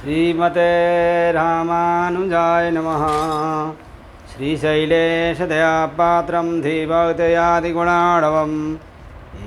श्रीमते रामानुजाय नमः। श्रीशैलेशदयापात्रं धीभक्तयादिगुणाढवम्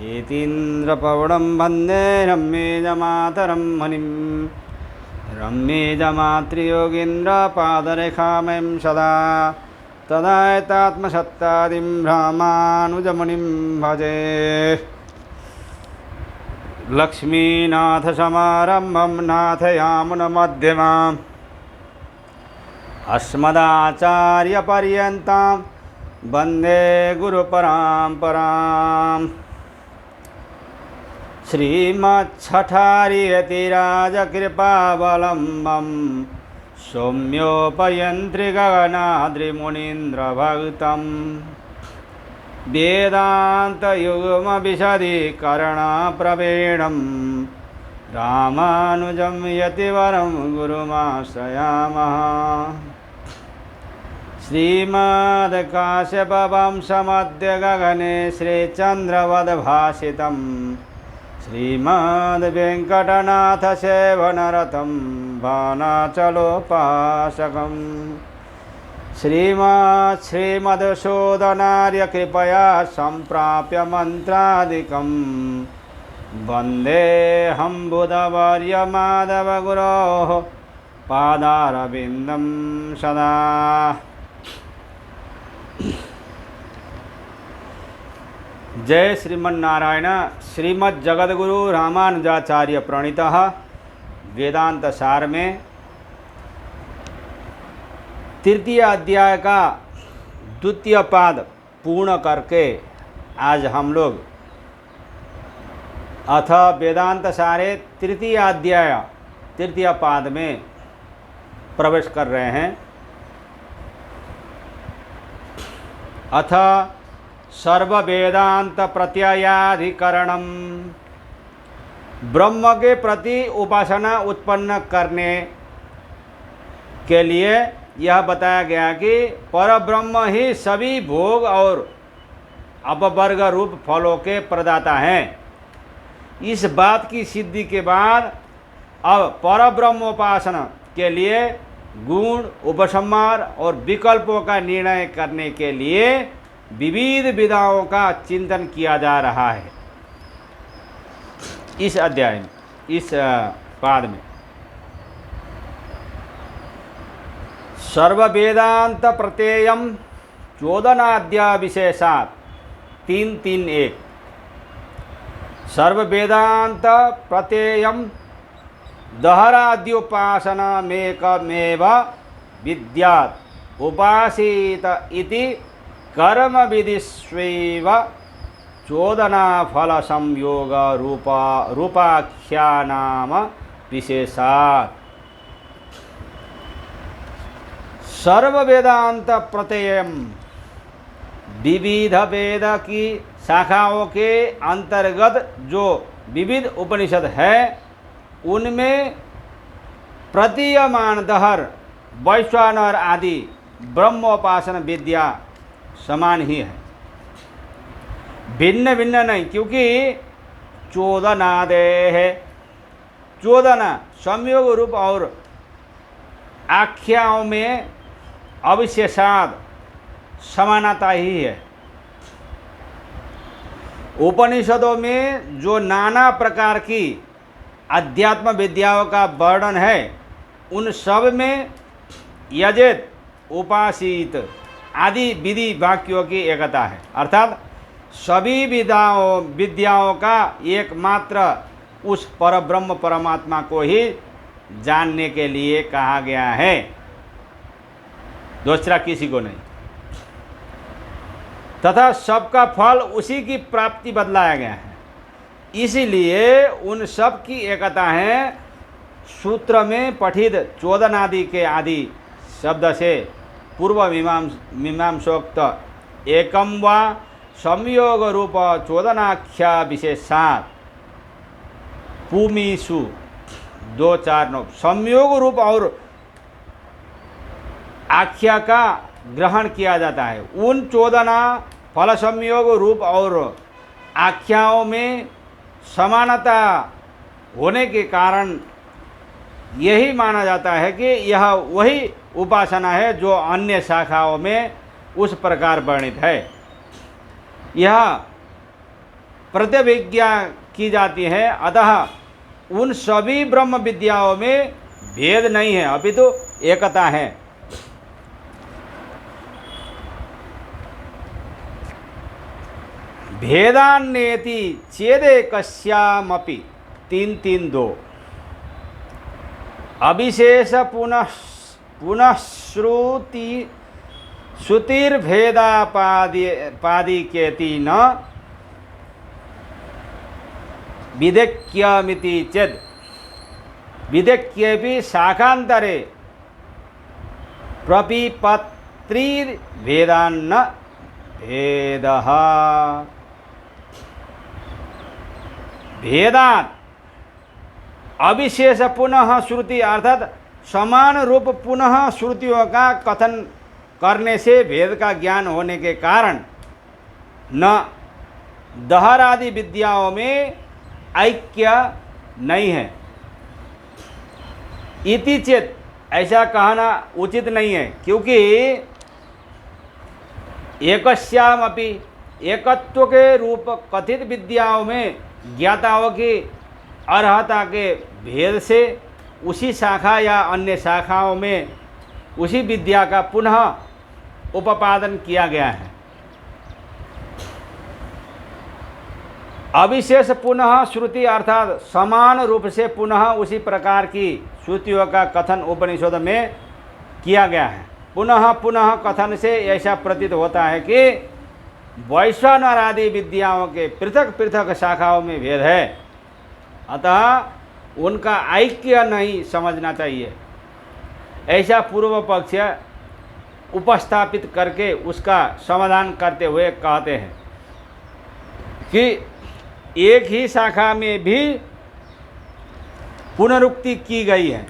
यतीन्द्रपवनं वन्दे रम्येजमातरं मुनिं। रम्येजमातृयोगीन्द्रपादरेखामयं सदा तदायतात्मसत्तादिं रामानुजमुनिं भजे। लक्ष्मीनाथसमारम्भं नाथयामुनमध्यमाम् अस्मदाचार्यपर्यन्तां वन्दे गुरुपरम्पराम्। श्रीमच्छठारियतिराजकृपावलम्बं सौम्योपयन्त्रिगगनाद्रिमुनीन्द्रभक्तम् वेदान्तयुग्मविशदीकरणप्रवीणं रामानुजं यतिवरं गुरुमाश्रयामः। श्रीमद्काश्यपवंशमद्य गगने श्रीचन्द्रवद्भासितं श्रीमद्वेङ्कटनाथसेवनरतं बाणाचलोपासकम्। श्रीमदसूदनार्यकृपया सम्प्राप्य मन्त्रादिकं वन्देऽहं बुधवर्यमाधवगुरोः पादारविन्दं सदा। जय श्रीमन्नारायण। श्रीमज्जगद्गुरु रामानुजाचार्य प्रणीतः वेदांत सार में तृतीय अध्याय का द्वितीय पाद पूर्ण करके आज हम लोग अथ वेदांत सारे तृतीय अध्याय तृतीय पाद में प्रवेश कर रहे हैं। अथ सर्व वेदांत प्रत्ययाधिकरणम, ब्रह्म के प्रति उपासना उत्पन्न करने के लिए यह बताया गया कि परब्रह्म ही सभी भोग और अपवर्ग रूप फलों के प्रदाता हैं। इस बात की सिद्धि के बाद अब परब्रह्मोपासना के लिए गुण, उपसंहार और विकल्पों का निर्णय करने के लिए विविध विधाओं का चिंतन किया जा रहा है। इस अध्याय में, इस पाद में सर्व वेदांत प्रत्ययम चोदनाद्या विशेषात 3:3:1 सर्व वेदांत प्रत्ययम दहराद्योपासनमेकमेव विद्यात् उपासीत इति कर्म विधिस्वेव चोदना फल संयोग रूपाख्यानाम विशेषात्। सर्व वेदांत प्रत्ययम, विविध वेद की शाखाओं के अंतर्गत जो विविध उपनिषद है उनमें प्रतीयमान दहर, वैश्वानर आदि ब्रह्मोपासना विद्या समान ही है, भिन्न भिन्न नहीं। क्योंकि चोदनादे है, चोदना संयोग रूप और आख्याओं में अविशेषाद समानता ही है। उपनिषदों में जो नाना प्रकार की अध्यात्म विद्याओं का वर्णन है उन सब में यजेत, उपासित आदि विधि वाक्यों की एकता है। अर्थात सभी विद्याओं का एकमात्र उस परब्रह्म परमात्मा को ही जानने के लिए कहा गया है, दूसरा किसी को नहीं। तथा सबका फल उसी की प्राप्ति बदलाया गया है, इसीलिए उन सब की एकता है। सूत्र में पठित चोदनादि के आदि शब्द से पूर्व मीमांसोक्त एकम वा संयोग रूप चोदनाख्या विशेषात पूमीसु 2:4-9 संयोग रूप और आख्या का ग्रहण किया जाता है। उन चोदना फल संयोग रूप और आख्याओं में समानता होने के कारण यही माना जाता है कि यह वही उपासना है जो अन्य शाखाओं में उस प्रकार वर्णित है। यह प्रतिविज्ञा की जाती है, अतः उन सभी ब्रह्म विद्याओं में भेद नहीं है, अभी तो एकता है। भेदान्नेति चेदेकस्यामपि 3-3-2 अविशेष पुनः श्रुतिर्भेदापादिकेति न विदेक्यमिति चेद विदेक्येपि शाखान्तरे प्रपिपत्रिर्भेदान्न भेदः। भेदात अविशेष पुनः श्रुति अर्थात समान रूप पुनः श्रुतियों का कथन करने से भेद का ज्ञान होने के कारण न दहर आदि विद्याओं में ऐक्य नहीं है। इति चेत ऐसा कहना उचित नहीं है, क्योंकि एकस्यामपि एकत्व के रूप कथित विद्याओं में ज्ञाताओं की अर्हता के भेद से उसी शाखा या अन्य शाखाओं में उसी विद्या का पुनः उपादान किया गया है। अविशेष पुनः श्रुति अर्थात समान रूप से पुनः उसी प्रकार की श्रुतियों का कथन उपनिषद में किया गया है। पुनः पुनः कथन से ऐसा प्रतीत होता है कि वैश्वानर आदि विद्याओं के पृथक पृथक शाखाओं में भेद है, अतः उनका ऐक्य नहीं समझना चाहिए। ऐसा पूर्व पक्ष उपस्थापित करके उसका समाधान करते हुए कहते हैं कि एक ही शाखा में भी पुनरुक्ति की गई है,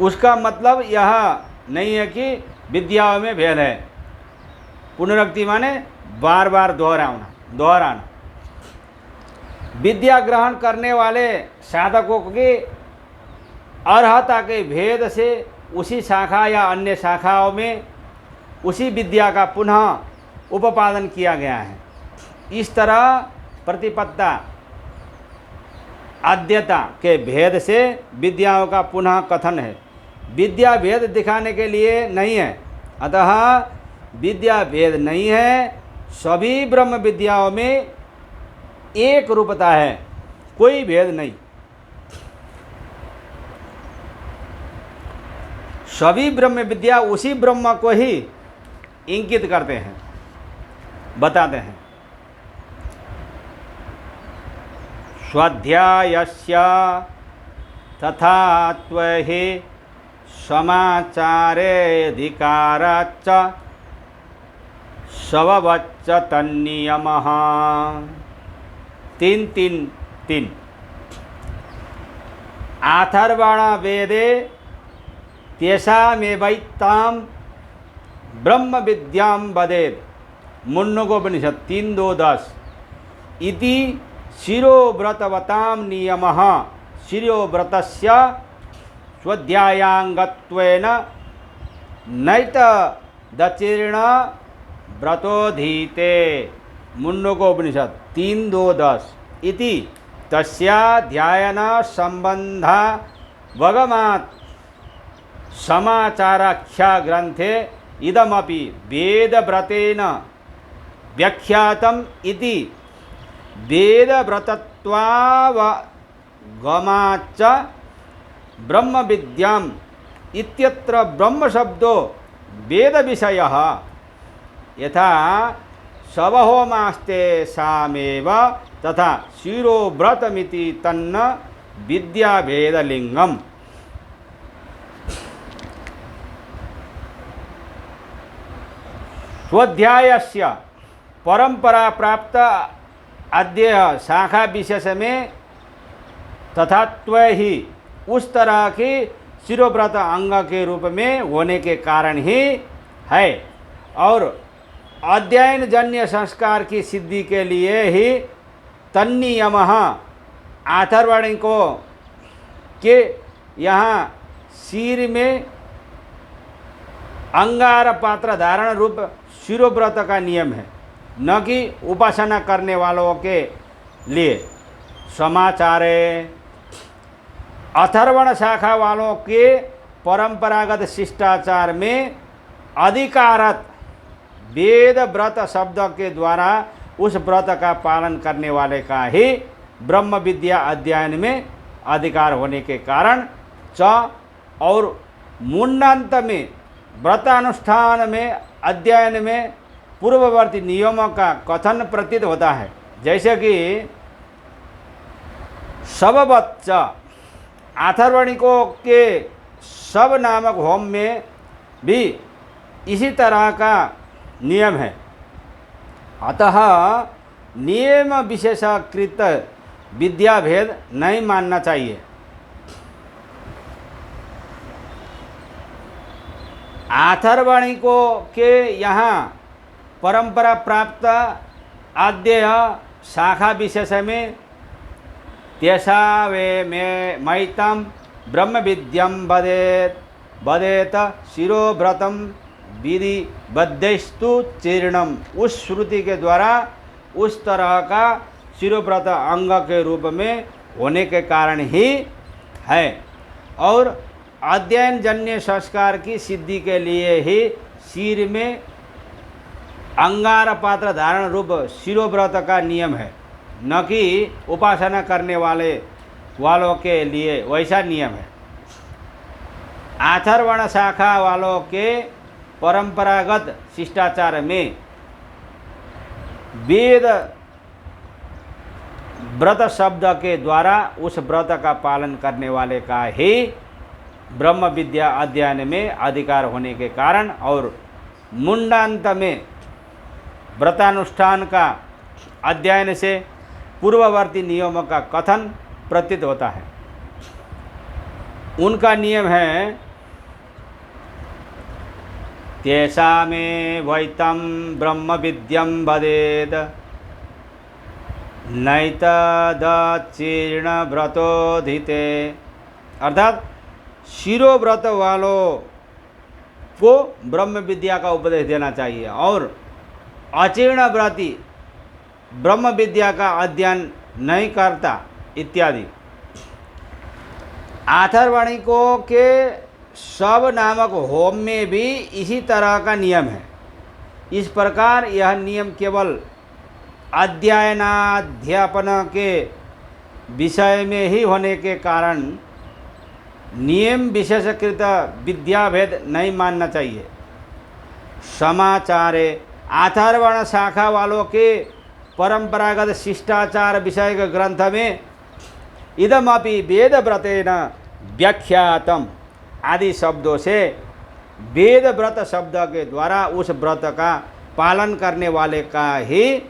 उसका मतलब यह नहीं है कि विद्याओं में भेद है। पुनरुक्ति माने बार बार दोहराना। विद्या ग्रहण करने वाले साधकों की अर्हता के भेद से उसी शाखा या अन्य शाखाओं में उसी विद्या का पुनः उपादान किया गया है। इस तरह प्रतिपत्ता आद्यता के भेद से विद्याओं का पुनः कथन है, विद्या भेद दिखाने के लिए नहीं है। अतः विद्या भेद नहीं है, सभी ब्रह्म विद्याओं में एक रूपता है, कोई भेद नहीं। सभी ब्रह्म विद्या उसी ब्रह्म को ही इंगित करते हैं, बताते हैं। स्वाध्यायस्य तथा त्वहि समाचारेऽधिकाराच्च स्ववच्च तन्नियमः 3-3-3 अथर्वण वेदे तेषामेवैतां ब्रह्म विद्यां वदेत् मुण्डकोपनिषद 3-2-10 इति शिरोव्रतवतां नियमः शिरोव्रतस्य स्वाध्यायाङ्गत्वेन नैतदचीर्ण व्रतोधीते मुण्डकोपनिषद 3-2-10 इति तस्याध्यायन सम्बन्धावगमात् समाचाराख्या ग्रन्थे इदमपि वेदव्रतेन व्याख्यातम् इति वेदव्रतत्वावगमाच्च ब्रह्म विद्याम् इत्यत्र ब्रह्म शब्दो वेद विषयः यथा सवहोमास्ते सामेव तथा शिरोव्रतमिति तन्न विद्याभेदलिंगम्। स्वाध्यायस्य परंपरा प्राप्त अध्यय शाखा विशेष में तथात्व ही उस तरह की शिरोव्रत अंग के रूप में होने के कारण ही है और अध्ययन जन्य संस्कार की सिद्धि के लिए ही तन्नियमः अथर्वण को कि यहाँ सिर में अंगार पात्र धारण रूप शिरोव्रत का नियम है, न कि उपासना करने वालों के लिए। समाचारे अथर्वण शाखा वालों के परंपरागत शिष्टाचार में अधिकारत वेद व्रत शब्द के द्वारा उस व्रत का पालन करने वाले का ही ब्रह्म विद्या अध्ययन में अधिकार होने के कारण च और मुंडांत में व्रतानुष्ठान में अध्ययन में पूर्ववर्ती नियमों का कथन प्रतीत होता है। जैसे कि सबवच्च आथर्वणिकों के सब नामक होम में भी इसी तरह का नियम है। अतः नियम विशेषकृत विद्या भेद नहीं मानना चाहिए। आथर्वणिकों के यहाँ परंपरा प्राप्त अध्यय शाखा विशेष में त्यसा वे में मैतम ब्रह्म विद्यम वदेत शिरोव्रतम विधि बद्धस्तु चीर्णम, उस श्रुति के द्वारा उस तरह का शिरोव्रत अंग के रूप में होने के कारण ही है और अध्ययन जन्य संस्कार की सिद्धि के लिए ही सिर में अंगार पात्र धारण रूप शिरोव्रत का नियम है, न कि उपासना करने वालों के लिए वैसा नियम है। आथर्वण शाखा वालों के परंपरागत शिष्टाचार में वेद व्रत शब्द के द्वारा उस व्रत का पालन करने वाले का ही ब्रह्म विद्या अध्ययन में अधिकार होने के कारण और मुंडांत में व्रतानुष्ठान का अध्ययन से पूर्ववर्ती नियमों का कथन प्रतीत होता है। उनका नियम है तेषा में वैतम ब्रह्म विद्यम वदेद नैतदचीर्ण व्रतोधिते, अर्थात शिरोव्रत वालों को ब्रह्म विद्या का उपदेश देना चाहिए और अचीर्ण व्रती ब्रह्म विद्या का अध्ययन नहीं करता इत्यादि। आथर्वणिकों के सब नामक होम में भी इसी तरह का नियम है। इस प्रकार यह नियम केवल अध्ययनाध्यापन के विषय में ही होने के कारण नियम विशेषकृत विद्याभेद नहीं मानना चाहिए। समाचारे आथर्वण शाखा वालों के परंपरागत शिष्टाचार विषय के ग्रंथ में इदमपि वेद व्रतेन व्याख्यातम आदि शब्दों से वेद व्रत शब्द के द्वारा उस व्रत का पालन करने वाले का ही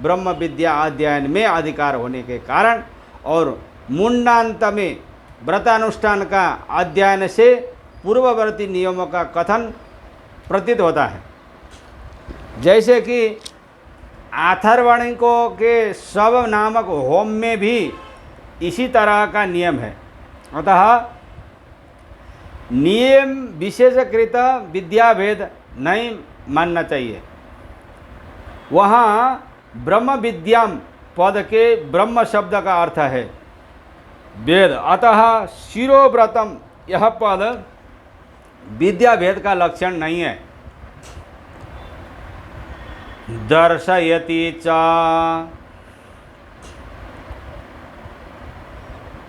ब्रह्म विद्या अध्ययन में अधिकार होने के कारण और मुंडांत में व्रतानुष्ठान का अध्ययन से पूर्ववर्ती नियमों का कथन प्रतीत होता है। जैसे कि आथर्वणिकों के सब नामक होम में भी इसी तरह का नियम है। अतः नियम विशेषकृत विद्याभेद नहीं मानना चाहिए। वहाँ ब्रह्म विद्याम पद के ब्रह्म शब्द का अर्थ है वेद, अतः शिरोव्रतम यह पद विद्याभेद का लक्षण नहीं है। दर्शयति च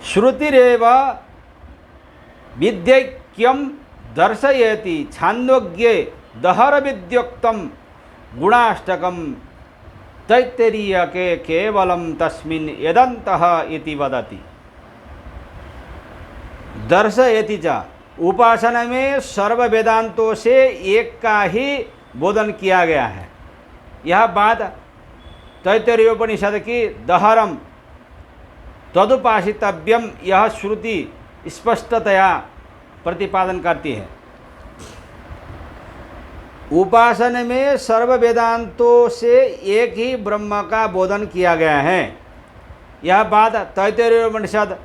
श्रुतिरेव विद्यैक्यम दर्शयति छांदोग्ये दहर विद्योक्तम गुणाष्टकम तैत्तिरीय के केवलम तस्मिन् यदन्तः इति वदति। दर्शयति च उपासना में सर्व वेदांतों से एक का ही बोधन किया गया है। यह बात तैत्तिरीयोपनिषद की दहरम तदुपासितव्यम यह श्रुति स्पष्टतया प्रतिपादन करती है। उपासना में सर्व वेदांतों से एक ही ब्रह्म का बोधन किया गया है। यह बात तैत्तिरीयोपनिषद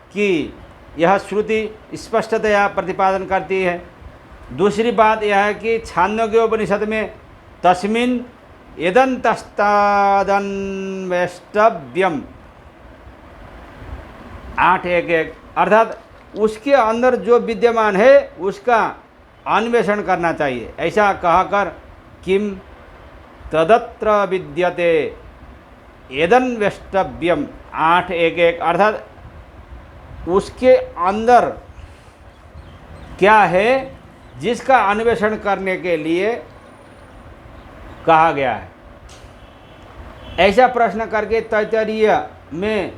की यह श्रुति स्पष्टतया प्रतिपादन करती है। दूसरी बात यह है कि छांदोग्योपनिषद में तस्मिन् यदन्तस्तदन्वेष्टव्यम 8:1 अर्थात उसके अंदर जो विद्यमान है उसका अन्वेषण करना चाहिए। ऐसा कहकर किम तदत्र विद्यते यदन्वेष्टव्यम 8:1 अर्थात उसके अंदर क्या है जिसका अन्वेषण करने के लिए कहा गया है। ऐसा प्रश्न करके तैत्तरीय में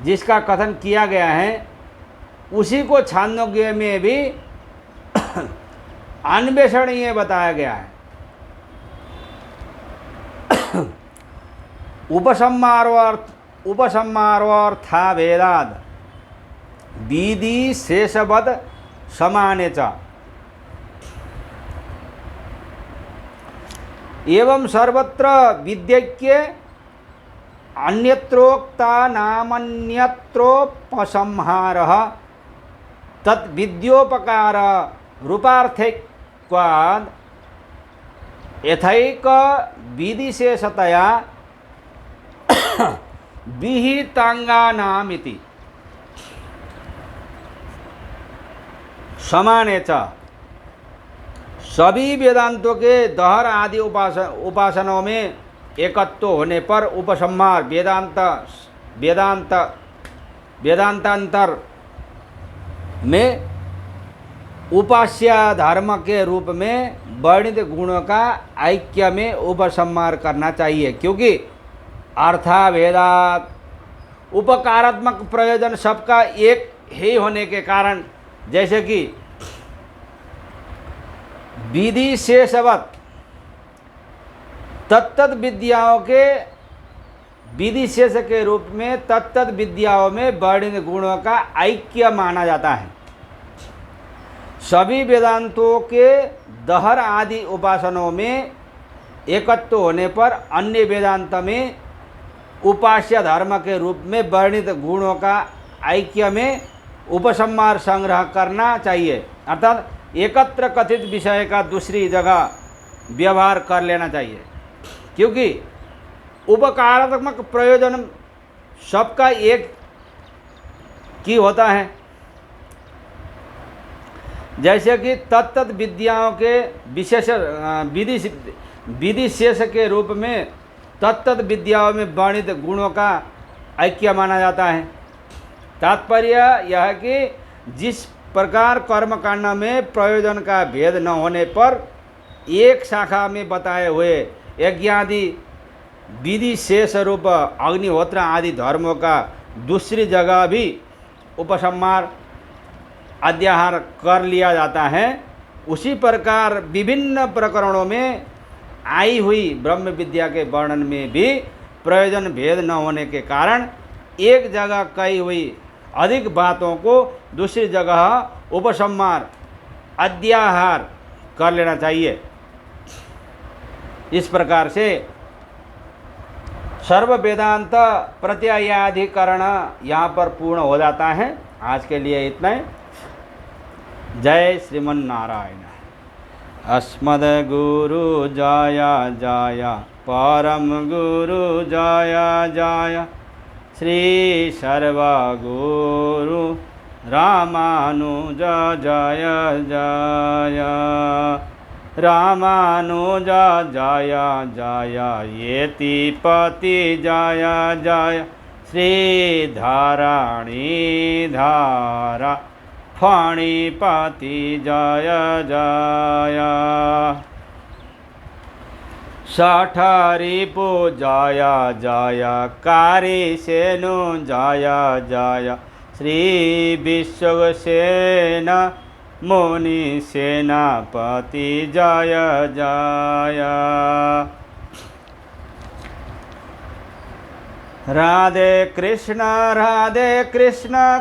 जिसका कथन किया गया है उसी को छांदोग्य में भी अन्वेषणीय बताया गया है। उपसंहारोऽर्था भेदाद् विधि शेषवद समाने च एवं सर्वत्र विद्यैक्ये अन्यत्रोक्तानामन्यत्रोपसंहारः तद्विद्योपकार रूपार्थैक्वाद् यथैक विधिशेषतया विहितांगानामिति समाने च सभी वेदांतों के दहर आदि उपासनाओं में एकत्व होने पर उपसंहार वेदांतांतर में उपास्य धर्म के रूप में वर्णित गुणों का ऐक्य में उपसंहार करना चाहिए, क्योंकि अर्थाभेदात् उपकारात्मक प्रयोजन सबका एक ही होने के कारण, जैसे कि विधि शेषवत तत्तद विद्याओं के विधि शेष के रूप में तत्तद विद्याओं में वर्णित गुणों का ऐक्य माना जाता है। सभी वेदांतों के दहर आदि उपासनाओं में एकत्व होने पर अन्य वेदांत में उपास्य धर्म के रूप में वर्णित गुणों का ऐक्य में उपसंहार संग्रह करना चाहिए, अर्थात एकत्र कथित विषय का दूसरी जगह व्यवहार कर लेना चाहिए, क्योंकि उपकारात्मक प्रयोजन सबका एक की होता है। जैसे कि तत्त विद्याओं के विशेष विधि शेष के रूप में तत्त विद्याओं में वर्णित गुणों का ऐक्य माना जाता है। तात्पर्य यह है कि जिस प्रकार कर्मकांड में प्रयोजन का भेद न होने पर एक शाखा में बताए हुए यज्ञादि विधि शेष रूप अग्निहोत्र आदि धर्मों का दूसरी जगह भी उपसंहार अध्याहार कर लिया जाता है, उसी प्रकार विभिन्न प्रकरणों में आई हुई ब्रह्म विद्या के वर्णन में भी प्रयोजन भेद न होने के कारण एक जगह कही हुई अधिक बातों को दूसरी जगह उपसंहार अध्याहार कर लेना चाहिए। इस प्रकार से सर्व वेदांत प्रत्ययाधिकरण यहाँ पर पूर्ण हो जाता है। आज के लिए इतना ही। जय श्रीमन नारायण। अस्मद गुरु जया जया परम गुरु जया जया श्री सर्वगुरु रामानुज जय जय रामानुज जय जय येतिपति जय जय श्री धाराणी धारा फणिपति जय जय षठरिपु जय जय कारिसेनु जय जय श्री विश्वसेन मुनि सेनापति जय जय राधे कृष्ण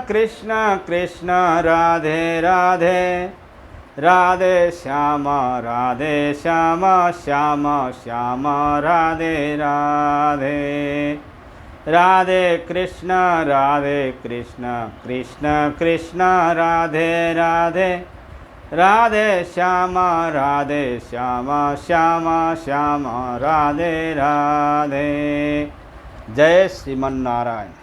कृष्ण कृष्ण राधे राधे राधे श्याम श्याम श्याम श्याम राधे राधे राधे कृष्ण कृष्ण कृष्ण राधे राधे, राधे श्यामा श्यामा श्यामा राधे राधे। जय श्रीमन नारायण।